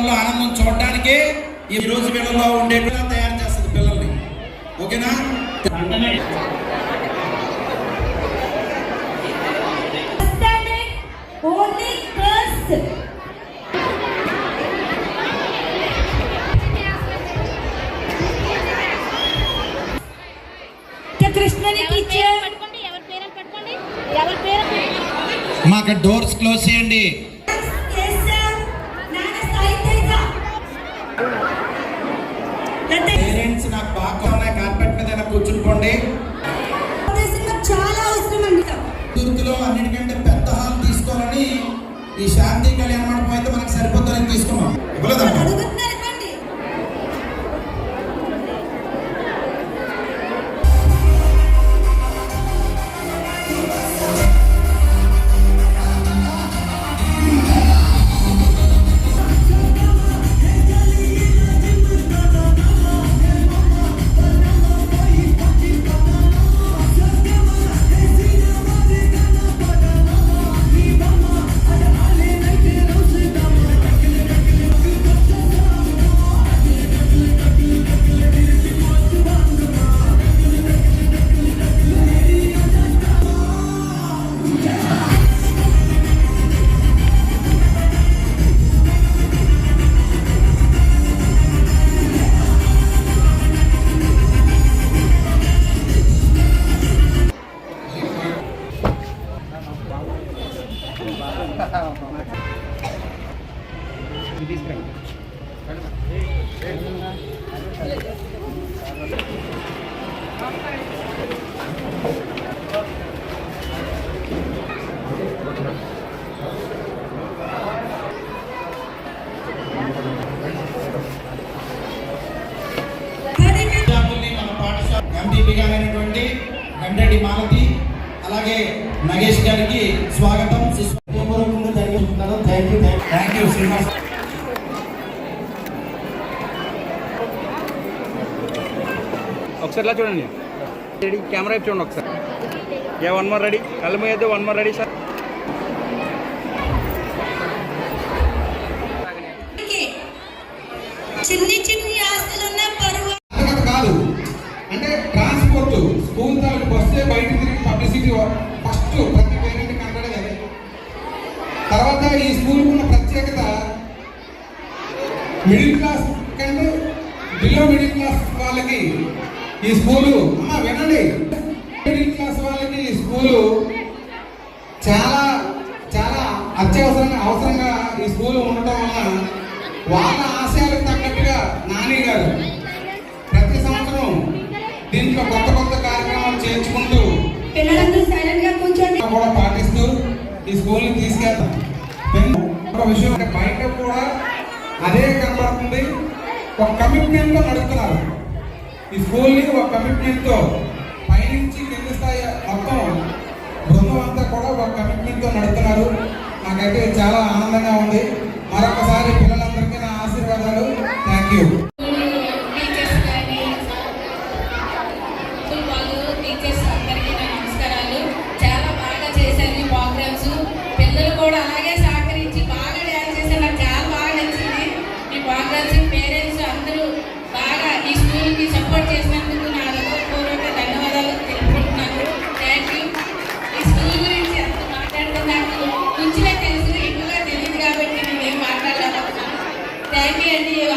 కళ్ళల్లో ఆనందం చూడడానికి ఈ రోజు వీళ్ళలో ఉండేట్టుగా తయారు చేస్తుంది పిల్లల్ని. ఓకేనా? మాకు డోర్స్ క్లోజ్ చేయండి. పేరెంట్స్ నాకు బాగా కార్పెట్ మీద కూర్చుని పోండి. చాలా అవసరం అండి. తుర్తిలో అన్నిటికంటే పెద్ద హాల్ తీసుకోవాలని ఈ శాంతి కళ్యాణ మండపం అయితే మనకు సరిపోతుందని తీసుకున్నాం. ఇవ్వలేదంట. ఎంపీపీగారైనటువంటి గండ్రెడ్డి మాలతి అలాగే నగేష్ గారికి స్వాగతం. Thank you Srinivas. ఒకసారి ఇలా చూడండి, రెడీ కెమెరా వైపు చూడండి ఒకసారి. యా వన్ మోర్ రెడీ, కళ్ళు మూయద్దు, వన్ మోర్ రెడీ సార్. చిన్ని చిన్ని ఆస్తులున్న పరువు కాదు అంటే ట్రాన్స్పోర్ట్ స్కూల్ తాలూకు బస్సే బయట తిరిగి పబ్లిసిటీ ఫస్ట్ ప్రతి పేరెంట్ కనబడేది. తర్వాత ఈ స్కూల్ ఉన్న ప్రత్యేకత మిడిల్ క్లాస్ కంటే బిలో మిడిల్ క్లాస్ వాళ్ళకి ఈ స్కూలు వినండి, మిడిల్ క్లాస్ వాళ్ళకి ఈ స్కూలు చాలా చాలా అవసరంగా ఈ స్కూలు ఉండటం వల్ల వాళ్ళ ఆశయాలకు తగ్గట్టుగా నాని గారు ప్రతి సంవత్సరం దీంట్లో కొత్త కార్యక్రమాలు చేర్చుకుంటూ కూడా పాటిస్తూ ఈ స్కూల్ని తీసుకెళ్తాం. ఒక విషయం అంటే బయట కూడా అదే కనబడుతుంది. ఒక కమిట్మెంట్తో నడుపుతున్నారు ఈ స్కూల్ని. ఒక కమిట్మెంట్తో పైనుంచి కింది స్థాయి మొత్తం బృందం అంతా కూడా ఒక కమిట్మెంట్తో నడుపుతున్నారు. నాకైతే చాలా ఆనందంగా ఉంది. మరొకసారి పిల్లలందరికీ నా ఆశీర్వాదాలు. Thank you.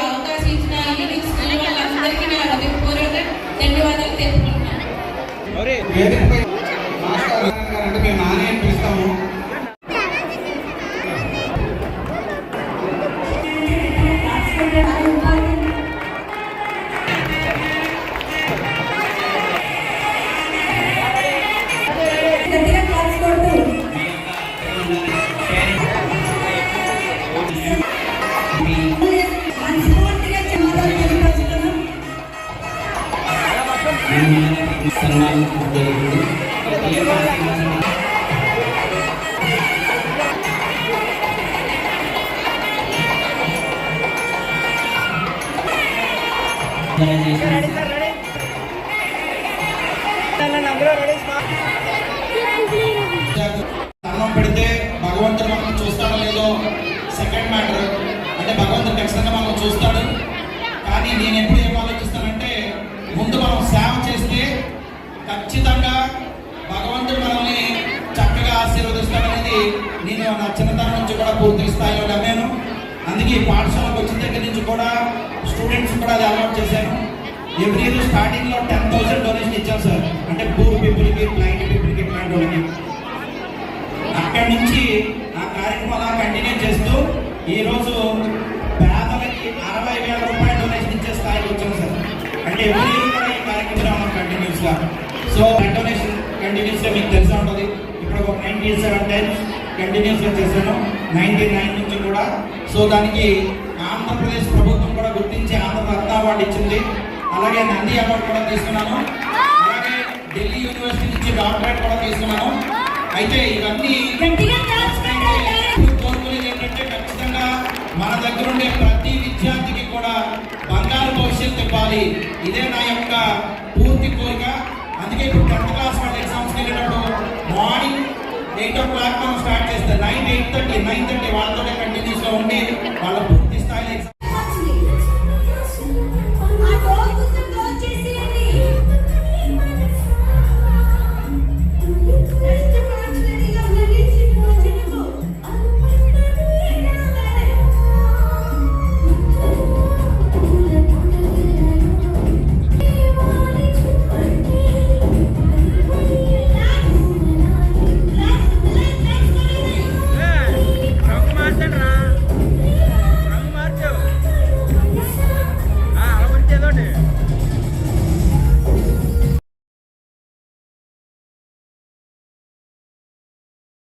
అవకాశం ఇచ్చిన స్కూల్ వాళ్ళందరికీ నా హృదయపూర్వక ధన్యవాదాలు తెలుపుకుంటున్నాను. మేము నాని అని పిలుస్తాము. ధర్మం పెడితే భగవంతుడు మనం చూస్తాడో లేదో సెకండ్ మ్యాటర్. అంటే ఎందుకంటే భగవంతుడు ఖచ్చితంగా మనం చూస్తాడు. కానీ నేను ఎప్పుడు ఏం ఆలోచిస్తానంటే, ముందు మనం సేవ చేస్తే ఖచ్చితంగా భగవంతుడు మనల్ని చక్కగా ఆశీర్వదిస్తాడనేది నేను నా చిన్నతనం నుంచి కూడా పూర్తి స్థాయిలో నమ్మాను. అందుకే ఈ పాఠశాలకు వచ్చిన దగ్గర నుంచి కూడా స్టూడెంట్స్ కూడా అది అలవాటు చేశాను. ఎవ్రీ ఇయర్ స్టార్టింగ్లో 10,000 డొనేషన్ ఇచ్చాను సార్, అంటే పూర్ పీపుల్కి, బ్లైండ్ పీపుల్కి, ఇట్లాంటి వాళ్ళకి. అక్కడి నుంచి ఆ కార్యక్రమం అలా కంటిన్యూ చేస్తూ ఈరోజు పేదలకి 60,000 రూపాయలు డొనేషన్ ఇచ్చే స్థాయికి వచ్చాం సార్. అంటే ఎవ్రీ ఇయర్ కూడా ఈ కార్యక్రమం కంటిన్యూస్గా. సో డొనేషన్ కంటిన్యూస్గా మీకు తెలిసే ఉంటుంది. ఇప్పుడు ఒక 97 టైమ్స్ కంటిన్యూస్గా చేశాను, 99 నుంచి కూడా. సో దానికి ఆంధ్రప్రదేశ్ ప్రభుత్వం కూడా గుర్తించి ఆంధ్రరత్న అవార్డు ఇచ్చింది. అలాగే నంది అవార్డు కూడా తీసుకున్నాను. అలాగే ఢిల్లీ యూనివర్సిటీ నుంచి డాక్టరేట్ కూడా తీసుకున్నాను. అయితే ఇవన్నీ కోరుకునేది ఏంటంటే, ఖచ్చితంగా మన దగ్గర ఉండే ప్రతి విద్యార్థికి కూడా బంగారు భవిష్యత్తు ఇవ్వాలి. ఇదే నా యొక్క పూర్తి కోరిక. అందుకే ఇప్పుడు 10th క్లాస్ వాళ్ళ ఎగ్జామ్స్కి వెళ్ళినప్పుడు మార్నింగ్ 8 o'clock మనం స్టార్ట్ చేస్తే 9:30 వాళ్ళతో